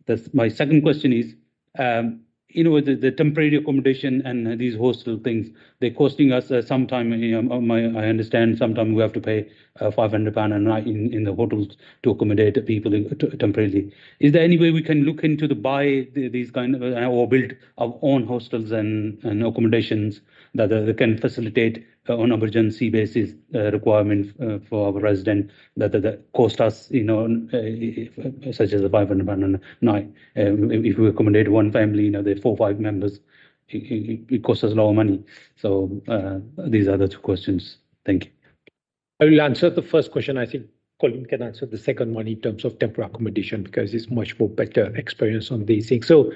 that's my second question is, the temporary accommodation and these hostel things, they're costing us sometime, I understand sometimes we have to pay £500 a night in the hotels to accommodate people temporarily. Is there any way we can look into buy these kind of, or build our own hostels and accommodations that can facilitate on emergency basis requirement for our resident that cost us, such as the £500 a night. If we accommodate one family, there are 4 or 5 members, it costs us a lot of money. So these are the 2 questions. Thank you. I will answer the first question. I think Colin can answer the second one in terms of temporary accommodation, because it's much more better experience on these things. So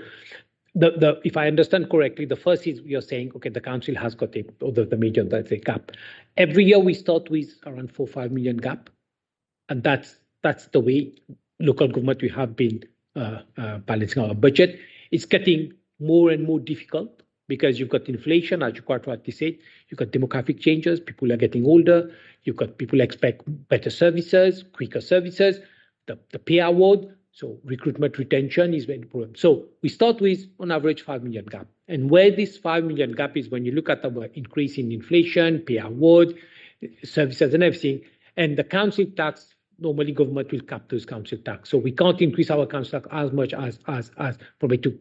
if I understand correctly, the first is you're saying, okay, the council has got the major, that's a gap. Every year we start with around 4 or 5 million gap, and that's the way local government we have been balancing our budget. It's getting more and more difficult because you've got inflation, as you quite rightly said. You've got demographic changes. People are getting older. You've got people expect better services, quicker services. The pay award, So recruitment retention is very important. So we start with on average 5 million gap. And where this 5 million gap is when you look at our increase in inflation, pay award, services and everything, and the council tax, normally government will cap those council tax. So we can't increase our council tax as much as probably to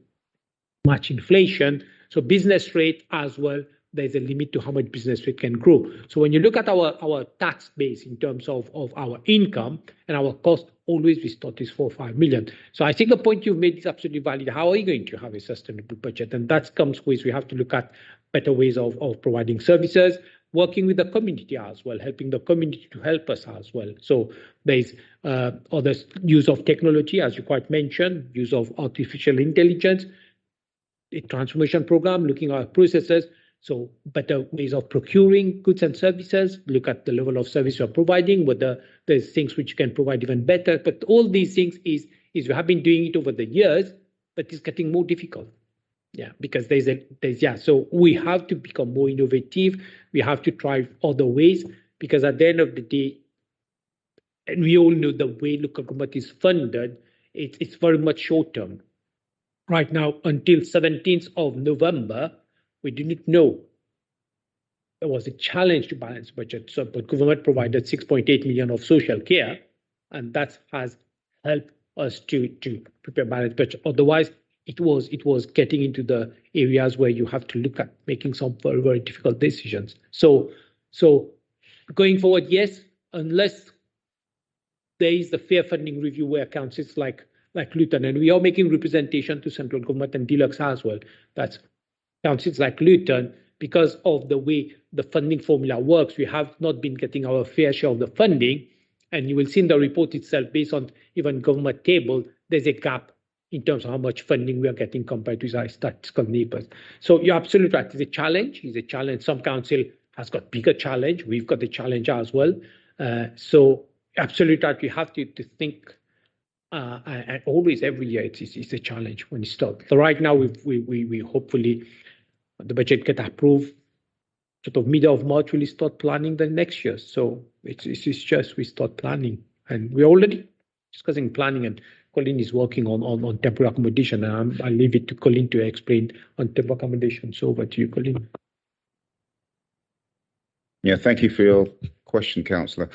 match inflation. So business rate as well, there's a limit to how much business rate can grow. So when you look at our tax base in terms of our income and our cost, always we start is 4 or 5 million. So I think the point you've made is absolutely valid. How are you going to have a sustainable budget? And that comes with, we have to look at better ways of providing services, working with the community as well, helping the community to help us as well. So there's other use of technology, as you quite mentioned, use of artificial intelligence, a transformation program, looking at our processes. So better ways of procuring goods and services, look at the level of service you're providing, whether there's things which you can provide even better. But all these things is we have been doing it over the years, but it's getting more difficult. Yeah, because so we have to become more innovative. We have to try other ways, because at the end of the day, and we all know the way local government is funded, it's very much short term. Right now, until 17th of November, we didn't know. There was a challenge to balance budget. So, but government provided 6.8 million of social care, and that has helped us to prepare balanced budget. Otherwise, it was getting into the areas where you have to look at making some very, very difficult decisions. So going forward, yes, unless there is the fair funding review where councils like Luton, and we are making representation to central government and Deluxe as well. That's councils like Luton, because of the way the funding formula works, we have not been getting our fair share of the funding. And you will see in the report itself, based on even government table, there's a gap in terms of how much funding we are getting compared to our statistical neighbors. So you're absolutely right. It's a challenge. It's a challenge. Some council has got bigger challenge. We've got the challenge as well. So absolutely right. We have to think, and always every year it's a challenge when you start. So right now we hopefully the budget get approved. Sort of middle of March, we'll start planning the next year. So it's just we start planning, and we're already discussing planning, and Colin is working on temporary accommodation. And I'll leave it to Colin to explain on temporary accommodation. So over to you, Colin. Yeah, thank you for your question, Councillor.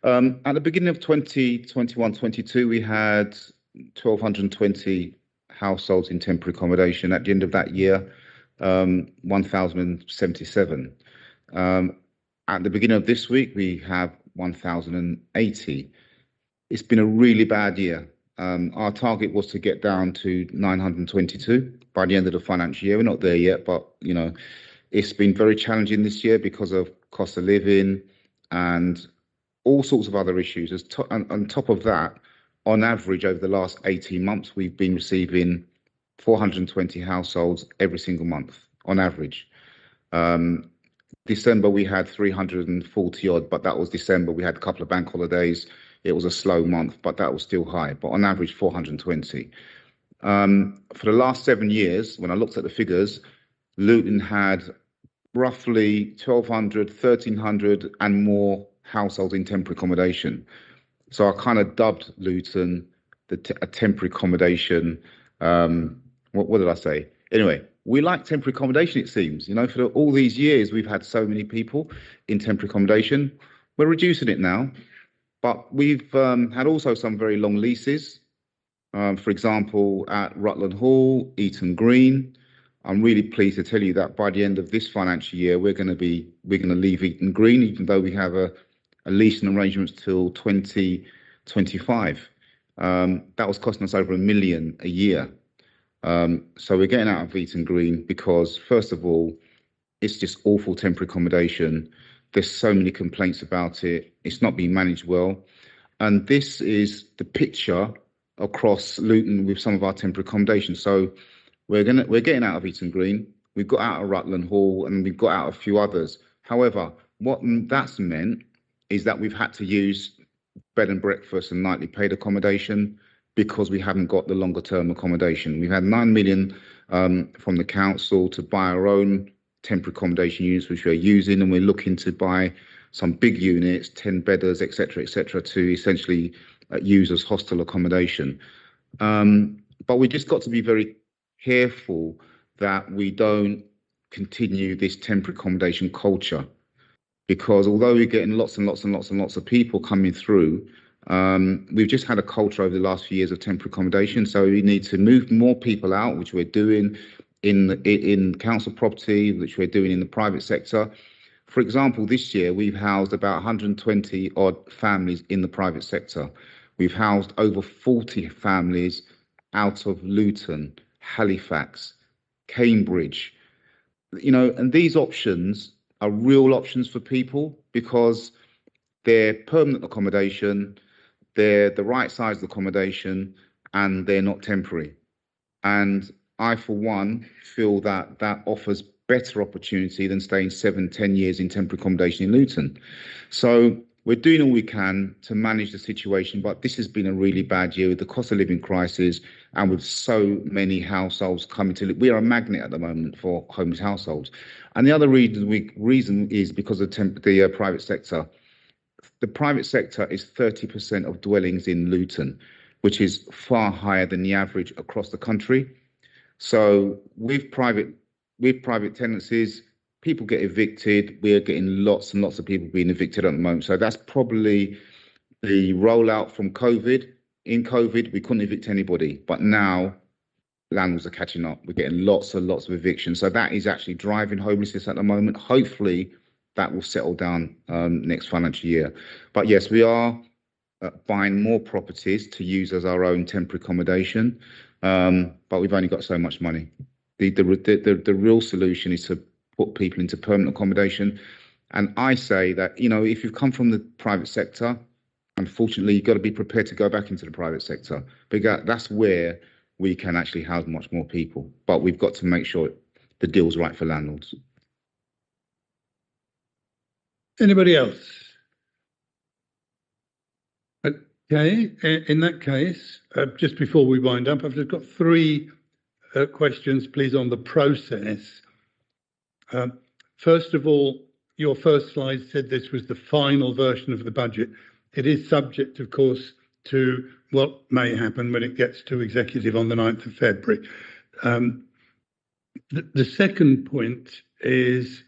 At the beginning of 2021-22, we had 1,220 households in temporary accommodation. At the end of that year, 1,077. At the beginning of this week, we have 1,080. It's been a really bad year. Our target was to get down to 922 by the end of the financial year. We're not there yet, but you know, it's been very challenging this year because of cost of living and all sorts of other issues. On top of that, on average, over the last 18 months, we've been receiving 420 households every single month, on average. December, we had 340 odd, but that was December. We had a couple of bank holidays. It was a slow month, but that was still high. But on average, 420. For the last 7 years, when I looked at the figures, Luton had roughly 1,200, 1,300 and more households in temporary accommodation. So I kind of dubbed Luton a temporary accommodation. What did I say? Anyway, we like temporary accommodation, it seems. You know, for all these years, we've had so many people in temporary accommodation. We're reducing it now, but we've had also some very long leases. For example, at Rutland Hall, Eaton Green. I'm really pleased to tell you that by the end of this financial year, we're going to leave Eaton Green, even though we have a leasing arrangements till 2025. That was costing us over £1 million a year. So we're getting out of Eaton Green because, first of all, it's just awful temporary accommodation. There's so many complaints about it. It's not being managed well. And this is the picture across Luton with some of our temporary accommodation. So we're getting out of Eaton Green. We've got out of Rutland Hall and we've got out a few others. However, what that's meant is that we've had to use bed and breakfast and nightly paid accommodation because we haven't got the longer term accommodation. We've had 9 million from the council to buy our own temporary accommodation units, which we're using, and we're looking to buy some big units, 10 bedders, etc., to essentially use as hostel accommodation. But we just got to be very careful that we don't continue this temporary accommodation culture, because although we're getting lots and lots and lots and lots of people coming through, we've just had a culture over the last few years of temporary accommodation. So we need to move more people out, which we're doing in council property, which we're doing in the private sector. For example, this year we've housed about 120 odd families in the private sector. We've housed over 40 families out of Luton, Halifax, Cambridge, and these options are real options for people because they're permanent accommodation, they're the right size of accommodation, and they're not temporary. And I, for one, feel that that offers better opportunity than staying 7-10 years in temporary accommodation in Luton. So we're doing all we can to manage the situation, but this has been a really bad year with the cost of living crisis and with so many households coming to live. We are a magnet at the moment for homeless households. And the other reason is because of the private sector. The private sector is 30% of dwellings in Luton, which is far higher than the average across the country. So with private tenancies, people get evicted. We're getting lots and lots of people being evicted at the moment. So that's probably the rollout from COVID. In COVID, we couldn't evict anybody, but now landlords are catching up. We're getting lots and lots of evictions. So that is actually driving homelessness at the moment. Hopefully that will settle down next financial year. But yes, we are buying more properties to use as our own temporary accommodation. But we've only got so much money. The real solution is to put people into permanent accommodation. And I say that, if you've come from the private sector, unfortunately, you've got to be prepared to go back into the private sector, because that's where we can actually house much more people. But we've got to make sure the deal's right for landlords. Anybody else? Okay, in that case, just before we wind up, I've just got three questions, please, on the process. First of all, your first slide said this was the final version of the budget. It is subject, of course, to what may happen when it gets to executive on the 9th of February. The second point is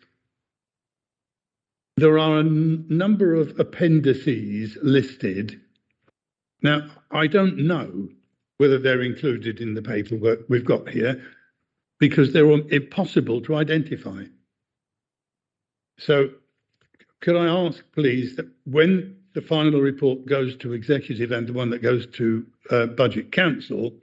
there are a number of appendices listed. Now, I don't know whether they're included in the paperwork we've got here because they're impossible to identify. So could I ask, please, that when the final report goes to executive and the one that goes to Budget Council,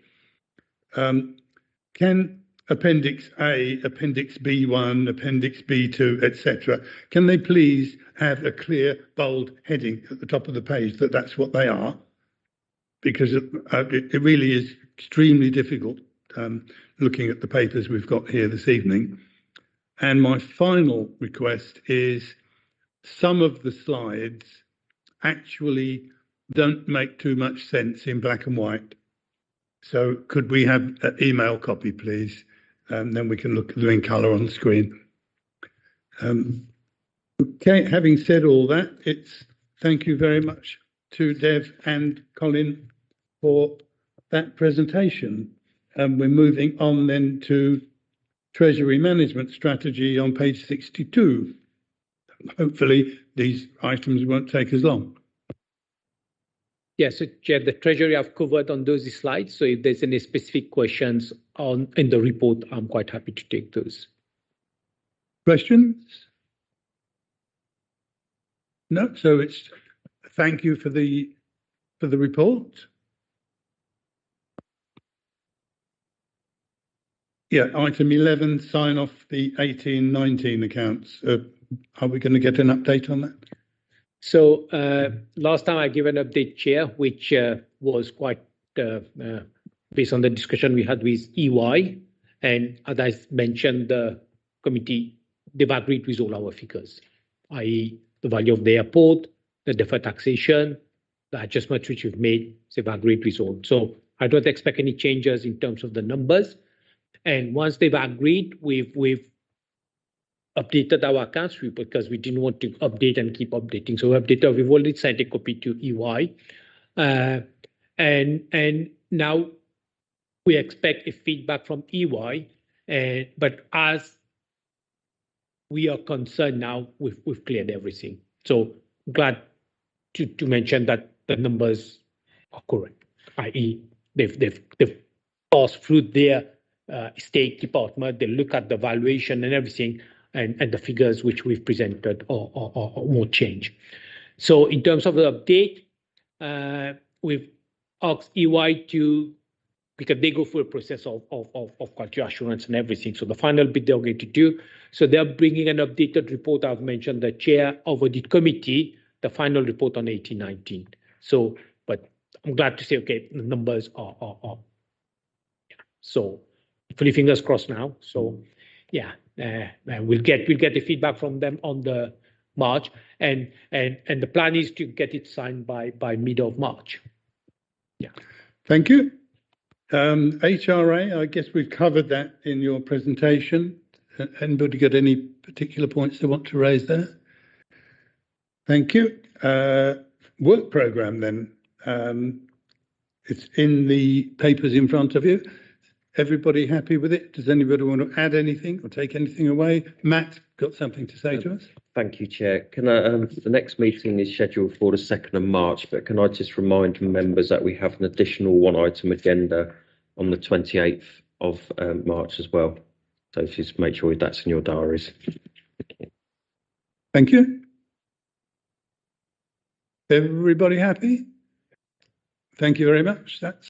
can Appendix A, Appendix B1, Appendix B2, etc., can they please have a clear, bold heading at the top of the page that that's what they are? Because it really is extremely difficult looking at the papers we've got here this evening. And my final request is some of the slides actually don't make too much sense in black and white. So could we have an email copy, please? Then we can look at them in colour on the screen. Okay, having said all that, thank you very much to Dev and Colin for that presentation. We're moving on then to Treasury Management Strategy on page 62. Hopefully these items won't take as long. Yes, so Chair, the Treasury I've covered on those slides. So if there's any specific questions in the report, I'm quite happy to take those. Questions? No, so it's thank you for the report. Yeah, item 11, sign off the 18-19 accounts. Are we going to get an update on that? So last time I gave an update, Chair, which was quite based on the discussion we had with EY. And as I mentioned, the committee, they've agreed with all our figures, i.e. the value of the airport, the deferred taxation, the adjustments which we've made, they've agreed with all. So I don't expect any changes in terms of the numbers. And once they've agreed, we've updated our accounts because we didn't want to update and keep updating. So we've already sent a copy to EY. And now we expect a feedback from EY, but as we are concerned now, we've cleared everything. So glad to mention that the numbers are correct, i.e. they've passed through their State Department. They look at the valuation and everything, and the figures which we've presented won't change. So in terms of the update, we've asked EY to, because they go through a process of quality assurance and everything. So the final bit they're going to do. So they're bringing an updated report. I've mentioned the chair of audit committee, the final report on 1819. So, but I'm glad to say, okay, the numbers are. So hopefully fingers crossed now. So yeah, we'll get the feedback from them on the March, and the plan is to get it signed by mid of March. Yeah. Thank you. HRA, I guess we've covered that in your presentation. Anybody got any particular points they want to raise there? Thank you. Work programme then. It's in the papers in front of you. Everybody happy with it? Does anybody want to add anything or take anything away? Matt, got something to say to us? Thank you, Chair. Can I, the next meeting is scheduled for the 2nd of March, but can I just remind members that we have an additional one-item agenda on the 28th of March as well. So just make sure that's in your diaries. Thank you. Everybody happy? Thank you very much. That's